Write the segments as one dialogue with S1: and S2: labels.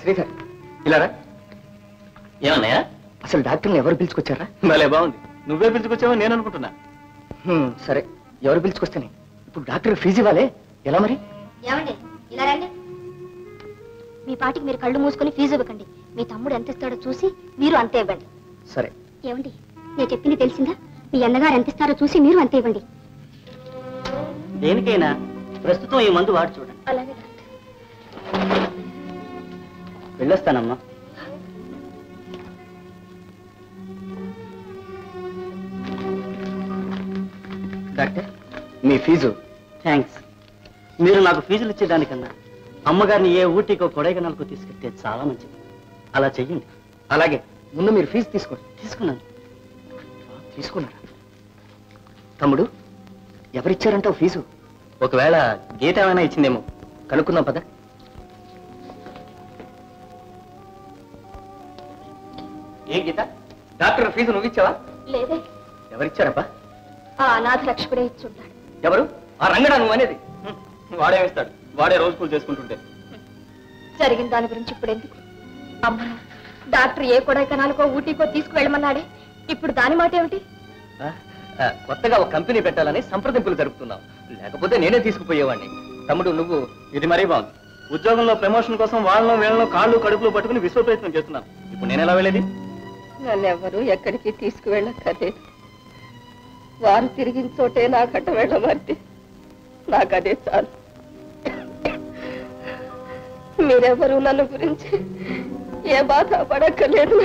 S1: శ్రీధర్ ఇలారా.
S2: ఏమన్నాయా?
S1: అసలు డాక్టర్ని ఎవరు పిలుచుకొచ్చారా?
S2: భలే బాగుంది, నువ్వే పిలుచుకొచ్చావని నేను అనుకుంటున్నా.
S1: సరే, ఎవరు పిలుచుకొస్తానే? ఇప్పుడు డాక్టర్ ఫీజు ఇవ్వాలే, ఎలా మరి?
S3: ఏమండి ఇలా రండి. మీ పాటికి మీరు కళ్ళు మూసుకొని ఫీజు ఇవ్వకండి. మీ తమ్ముడు ఎంత ఇస్తాడో చూసి మీరు అంతే ఇవ్వండి.
S1: సరే.
S3: ఏమండి, నేను చెప్పింది తెలిసిందా? మీ అన్నగారు ఎంత ఇస్తారో చూసి మీరు అంతే ఇవ్వండి.
S2: దేనికైనా ప్రస్తుతం ఈ మందు వాడి చూడండి.
S3: అలాగే
S2: వెళ్ళొస్తానమ్మా.
S1: డాక్టర్, మీ ఫీజు.
S2: థ్యాంక్స్. మీరు నాకు ఫీజులు ఇచ్చేదానికన్నా అమ్మగారిని ఏ ఊటీకో కొడైకెనాల్కో తీసుకెళ్తే చాలా మంచిది. అలా చెయ్యండి.
S1: అలాగే, ముందు మీరు ఫీజు తీసుకోండి.
S2: తీసుకున్నాను.
S1: తీసుకున్నారా? తమ్ముడు, ఎవరిచ్చారంటావు ఫీజు?
S2: ఒకవేళ గీత ఏమైనా ఇచ్చిందేమో,
S1: కనుక్కుందాం పద.
S2: ఏ గీత?
S1: డాక్టర్ ఫీజు నువ్వు ఇచ్చావా?
S3: లేదే.
S1: ఎవరిచ్చారబ్బా?
S3: ఆ అనాథ రక్షకుడే ఇచ్చుంటాడు.
S1: ఎవరు? ఆ రంగడా నువ్వు అనేది?
S2: వాడేమిస్తాడు, వాడే రోజు కూలి చేసుకుంటుంటే.
S3: జరిగిన దాని గురించి ఇప్పుడు ఎందుకు? అమ్మ, డాక్టర్ ఏ కొడైకెనాల్కో ఊటీకో తీసుకువెళ్ళమన్నాడే, ఇప్పుడు దాని మాట ఏమిటి?
S1: కొత్తగా ఒక కంపెనీ పెట్టాలని సంప్రదింపులు జరుపుతున్నావు, లేకపోతే నేనే తీసుకుపోయేవాడిని. తమ్ముడు నువ్వు.
S2: ఇది మరీ బాగుంది. ఉద్యోగంలో ప్రమోషన్ కోసం వాళ్ళలో వీళ్ళలో కాళ్ళు కడుపులు పట్టుకుని విశ్వ ప్రయత్నం చేస్తున్నాను. ఇప్పుడు నేను ఎలా వెళ్ళేది?
S4: నన్నెవ్వరూ ఎక్కడికి తీసుకువెళ్ళక్కర్లేదు. వారు తిరిగిన చోటే నాకట్ట వెళ్ళమంటే నాకదే చాలు. మీరెవరూ నన్ను గురించి ఏ బాధ పడక్కర్లేదు.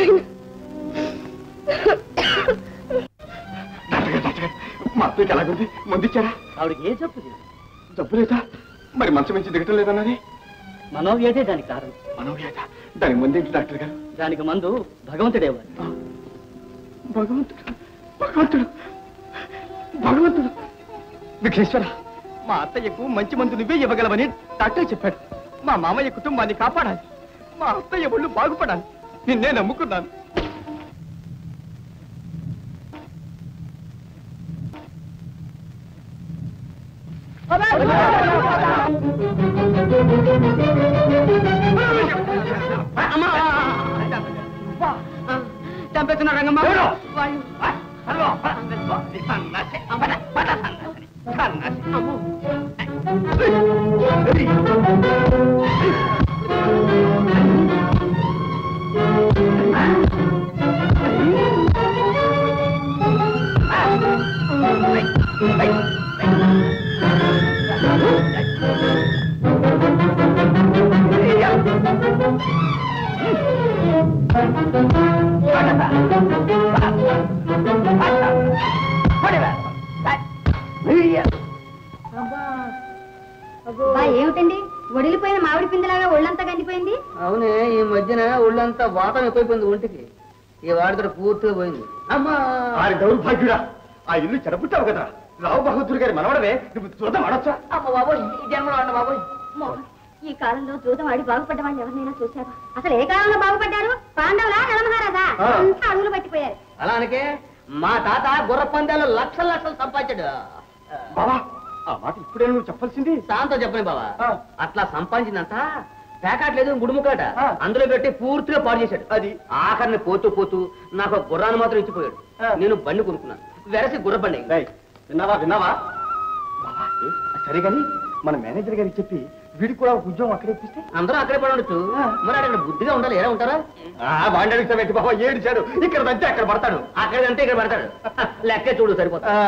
S5: మా అత్తయ్యకి ఎలాగుంది? ముందిచ్చారా?
S2: ఆవిడకి ఏ జబ్బు లేదు.
S5: జబ్బు లేదా? మరి మంచం నుంచి దిగటం లేదన్నది?
S2: మనోవ్యాధే దానికి కారణం.
S5: మనోవ్యాధ? దానికి ముందేంటి డాక్టర్ గారు?
S2: దానికి మందు భగవంతుడేవాడు.
S5: భగవంతుడు భగవంతుడు భగవంతుడు. విఘ్నేశ్వర, మా అత్తయ్యకు మంచి మందు నువ్వే ఇవ్వగలవని డాక్టర్ చెప్పాడు. మా మామయ్య కుటుంబాన్ని కాపాడాలి, మా అత్తయ్య ఒళ్ళు బాగుపడాలి. నిన్నే నమ్ముకున్నాను.
S4: చంపేస్తున్నా రంగమ్మ.
S3: ఏమిటండి, వడిలిపోయిన మామిడి పిండిలాగా ఒళ్ళంతా కందిపోయింది?
S1: అవునే, ఈ మధ్యన ఒళ్ళంతా వాతం ఎక్కువైపోయింది ఒంటికి. ఈ వాడితో పూర్తిగా పోయింది. అమ్మా
S5: దౌర్భాగ్యుడా, ఆ ఇల్లు చెడపుట్టావు కదా. రావు బహదూర్ గారి మనవడమే, నువ్వు చూద్దాం ఆడొచ్చా?
S1: అమ్మ బాబోయ్, ఈ జన్మలో అన్న బాబోయ్.
S3: ఈ కాలంలో జూదం ఆడి బాగుపడ్డ వాళ్ళు ఎవరినైనా చూసావా? అసలు ఏ కాలంలో బాగుపడ్డారు? పాండవులా నలమహారాజా? అంతా అడుగులు పట్టిపోయారు.
S1: అలానికే మా తాత గుర్ర పందాలు లక్షలు లక్షలు సంపాదించాడు.
S5: బావా, ఆ మాట ఇప్పుడే నువ్వు చెప్పాల్సింది.
S1: సాంతో చెప్పని బావా. అట్లా సంపాదించిందంతా ప్యాకెట్ లేదు, గుడుముకాట అందులో పెట్టి పూర్తిగా పాడు చేశాడు. అది ఆఖరిని పోతూ పోతూ నాకు గుర్రాన్ని మాత్రం ఇచ్చిపోయాడు. నేను బండి కొనుక్కున్నాను, వెరసి గుర్ర బండి.
S5: విన్నావా విన్నావా? బావా, సరే గాని మన మేనేజర్ గారికి చెప్పి వీడికి కూడా ఒక ఉద్యోగం అక్కడే ఇప్పిస్తే
S1: అందరూ అక్కడే పడి ఉండొచ్చు. మరి అక్కడ బుద్ధిగా ఉండాలి, ఎలా ఉంటారా?
S5: వాడిని అడిగితే పెట్టి బాబా ఏడిచాడు. ఇక్కడ దంతే అక్కడ పడతాడు,
S1: అక్కడంటే ఇక్కడ పడతాడు. లెక్కే చూడు సరిపోతా.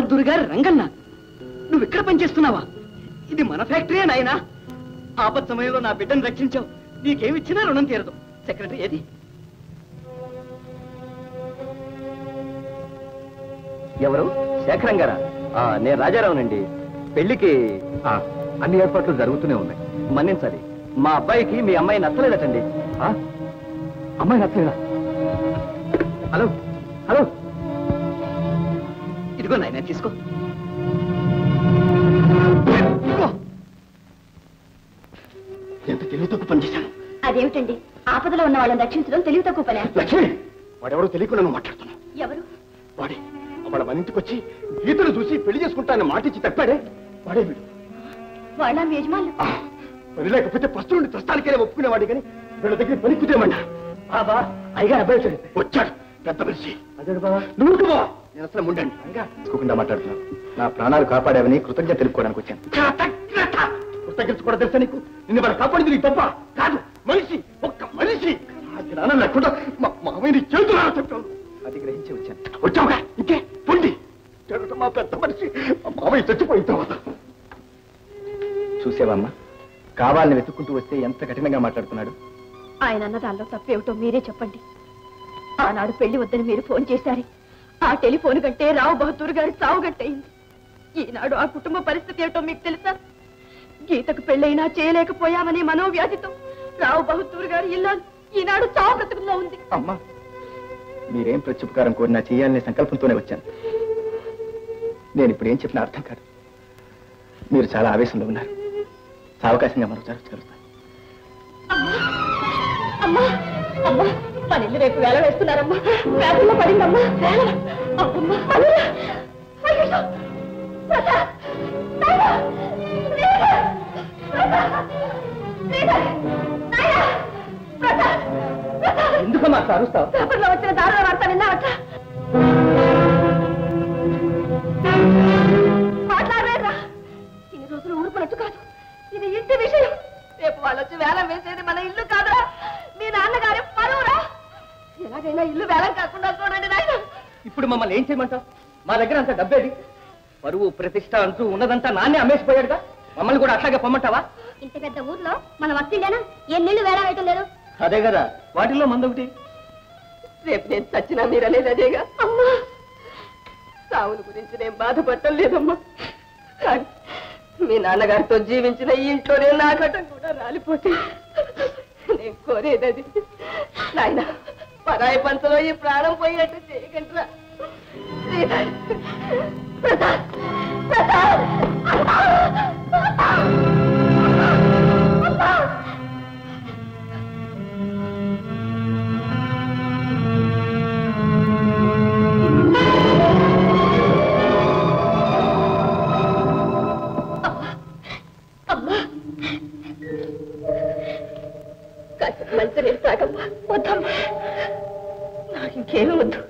S5: బహదూర్ గారు రంగన్న, నువ్వు ఇక్కడ పనిచేస్తున్నావా? ఇది మన ఫ్యాక్టరీ నాయనా. ఆపత్ సమయంలో నా బిడ్డను రక్షించావు. నీకేమిచ్చినా రుణం తీరదు. సెక్రటరీ ఏది?
S2: ఎవరు? శేఖరం గారా? నేను రాజారావునండి. పెళ్లికి అన్ని ఏర్పాట్లు జరుగుతూనే ఉన్నాయి. మన్నించాలి, మా అబ్బాయికి మీ అమ్మాయి నచ్చలేదటండి. అమ్మాయి నచ్చలేదా? హలో హలో,
S5: ఇదిగో నాయన తీసుకో.
S2: ఎంత తెలివి తక్కువ పనిచేశాను.
S3: అదేమిటండి, ఆపదలో ఉన్న వాళ్ళని రక్షించడం తెలివి తక్కువ పనే.
S2: లక్ష్మి, వాడెవడో తెలియకుండా నువ్వు మాట్లాడుతున్నావు.
S3: ఎవరు?
S2: వాడే వాళ్ళ మన ఇంటికి వచ్చి గీతలు చూసి పెళ్లి చేసుకుంటానని మాటిచ్చి తప్పాడే వాడే వీడు.
S3: వాళ్ళ మీ యజమానులు?
S2: పని లేకపోతే ఫస్ట్ నుండి ప్రస్తుతానికైనా ఒప్పుకునేవాడి కానీ వీళ్ళ దగ్గర పని కుదేమన్నా. బాబా అయ్యగారు అబ్బాయి వచ్చాడు, పెద్ద మనిషి. అదే బాబా, నువ్వు బాబా, నేను అసలు ఉండండి తీసుకోకుండా మాట్లాడుతున్నాను. నా ప్రాణాలు కాపాడావని కృతజ్ఞత తెలుపుకోవడానికి వచ్చాను. కృతజ్ఞత కూడా తెలుసా నీకు? నిన్ను వాళ్ళు కాపాడింది నీ తప్ప కాదు, మనిషి, ఒక్క మనిషి. జ్ఞానం లేకుండా మా మామయ్యని చేతులు చెప్పాను. అది గ్రహించి వచ్చాను. వచ్చావుగా, ఇంకే పొండి. మా పెద్ద మనిషి మా మామయ్య చచ్చిపోయిన తర్వాత చూసావమ్మా, కావాలని వెతుక్కుంటూ వస్తే ఎంత కఠినంగా మాట్లాడుతున్నాడు.
S3: ఆయన అన్న దానిలో తప్పేమిటో మీరే చెప్పండి. ఆనాడు పెళ్లి వద్దని మీరు ఫోన్ చేశారు. ఆ టెలిఫోన్ కంటే రావు బహదూర్ గారి సావు గట్టయింది. ఈనాడు ఆ కుటుంబ పరిస్థితి ఏమిటో మీకు తెలుసా? గీతకు పెళ్ళైనా చేయలేకపోయామనే మనోవ్యాధితో రావు బహదూర్ గారి ఇల్లాలు ఈనాడు చావు బ్రతుకుల్లో ఉంది.
S2: అమ్మా, మీరేం ప్రత్యుపకారం కోరినా చేయాలనే సంకల్పంతోనే వచ్చాను. నేను ఇప్పుడు ఏం చెప్పినా అర్థం కాదు. మీరు చాలా ఆవేశంలో ఉన్నారు. సావకాశంగా మరొకసారి కలుస్తాను.
S3: అమ్మా అమ్మా, మన ఇల్లు రేపు వేల వేస్తున్నారమ్మా. వేసల్లో పడిందమ్మా. అమ్మా
S2: ఎందుకమ్మా అరుస్తావు?
S3: పేపర్లో వచ్చిన దారుణ వార్త విన్నావట? మాట్లాడలేరా? ఇన్ని రోజులు ఊరుకున్నట్టు కాదు, ఇది ఇంటి విషయం. రేపు వాళ్ళు వచ్చి వేలం వేసేది మన ఇల్లు కాదా? మీ నాన్నగారి పరువురా? ఎలాగైనా ఇల్లు వేలం కాకుండా చూడండి నాయన.
S5: ఇప్పుడు మమ్మల్ని ఏం చేయమంటావు? మా దగ్గర అంత డబ్బేది? పరువు ప్రతిష్ట అంటూ ఉన్నదంతా నాన్నే అమ్మేసిపోయాడుగా. మమ్మల్ని కూడా అట్లాగే పొమ్మంటావా?
S3: ఇంత పెద్ద ఊర్లో మనం వస్తుండేనా? ఎన్నిళ్ళు వేలం వేయటం లేదు.
S5: అదే కదా, వాటిల్లో మందొకటి.
S4: రేపు నేను చచ్చినా మీరనేది అదేగా. అమ్మా, సావుల గురించి నేను బాధపడటం లేదమ్మా. కానీ మీ నాన్నగారితో జీవించిన ఈ ఇంట్లోనే నా ఘటం కూడా రాలిపోతే నేను కోరేది అది. నాయన, పరాయి పంచలో ఈ ప్రాణం పోయినట్టు చేయగంటరా. ప్రసాద్, ప్రసాద్, మంచి నేను తాగమ్మా. వద్దమ్మా, నాకు ఇంకేమీ వద్దు.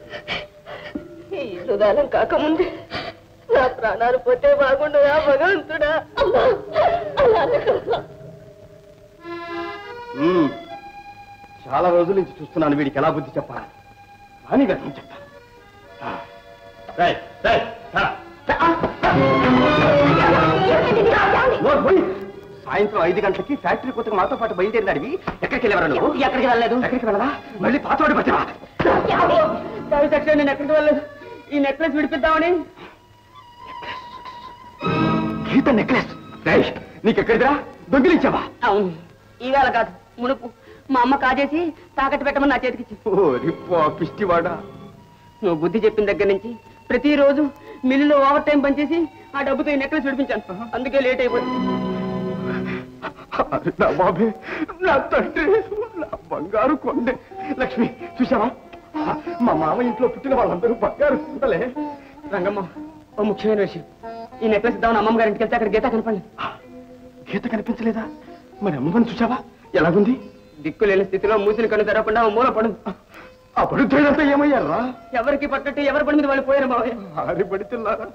S4: ఈ ఇల్లు దానం కాకముందే నా ప్రాణాలు పోతే బాగుండదా భగవంతుడా? అమ్మా,
S2: చాలా రోజుల నుంచి చూస్తున్నాను వీడికి ఎలా బుద్ధి చెప్పాలి అని వ్యర్థం చెప్తాను. సాయంత్రం 5 గంటలకి ఫ్యాక్టరీ కొత్తగా మాతో పాటు బయలుదేరినాడివి. ఎక్కడికి వెళ్ళేవారు నువ్వు?
S5: ఎక్కడికి వెళ్ళలేదు.
S2: ఎక్కడికి వెళ్ళవా? మళ్ళీ పాతవాడి పట్టివా?
S5: నేను ఎక్కడికి వెళ్ళలేదు. ఈ నెక్లెస్ విడిపిద్దామని.
S2: గీత నెక్లెస్ నీకెక్కడిదిరా? దొంగిలించావా?
S5: అవును, ఈవేళ కాదు, మునుపు మా అమ్మ కాజేసి తాకట్టు పెట్టమని నా చేతికిచ్చి.
S2: పిష్టివాడా,
S5: నువ్వు బుద్ధి చెప్పిన దగ్గర నుంచి ప్రతిరోజు మిల్లులో ఓవర్ టైం పనిచేసి ఆ డబ్బుతో ఈ నెక్లెస్ విడిపించాను. అందుకే లేట్ అయిపోయింది.
S2: నా బాబే, నా తండ్రి, నా బంగారు కొండే. లక్ష్మి, చూసావా? మా మామ ఇంట్లో పుట్టిన వాళ్ళందరూ బంగారు కొండలే.
S5: రంగమ్మ, ఓ ముఖ్యమైన విషయం. ఈ నెక్లెస్ ఇద్దామని అమ్మమ్మ గారింటికి వెళ్తే అక్కడ గీత కనపడలేదు.
S2: గీత కనిపించలేదా? మరి అమ్మని చూసావా? ఎలాగుంది?
S5: దిక్కులేని స్థితిలో మూసిన కన్ను తెరవకుండా మూల పడు.
S2: ఆ పడుతుందంతా ఏమయ్యారా?
S5: ఎవరికి పట్టట్టు ఎవరి పడి మీద వాళ్ళు పోయారు మావయ్య.
S2: ఆరి పడితున్నారా?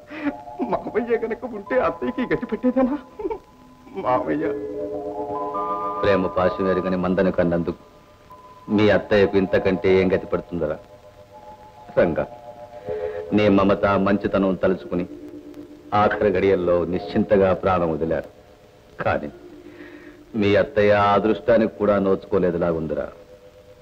S2: మామయ్య కనుక ఉంటే అత్తయ్యకి గట్టి పెట్టేదనా? మామయ్య
S1: ప్రేమ పాశం ఎరుగని మందను కన్నందుకు మీ అత్తయ్యకు ఇంతకంటే ఏం గతి పడుతుందరా? రంగా, నీ మమత మంచితనం తలుచుకుని
S6: ఆఖరి గడియల్లో నిశ్చింతగా ప్రాణం వదిలారు. కానీ మీ అత్తయ్య ఆ అదృష్టానికి కూడా నోచుకోలేదులాగుందిరా.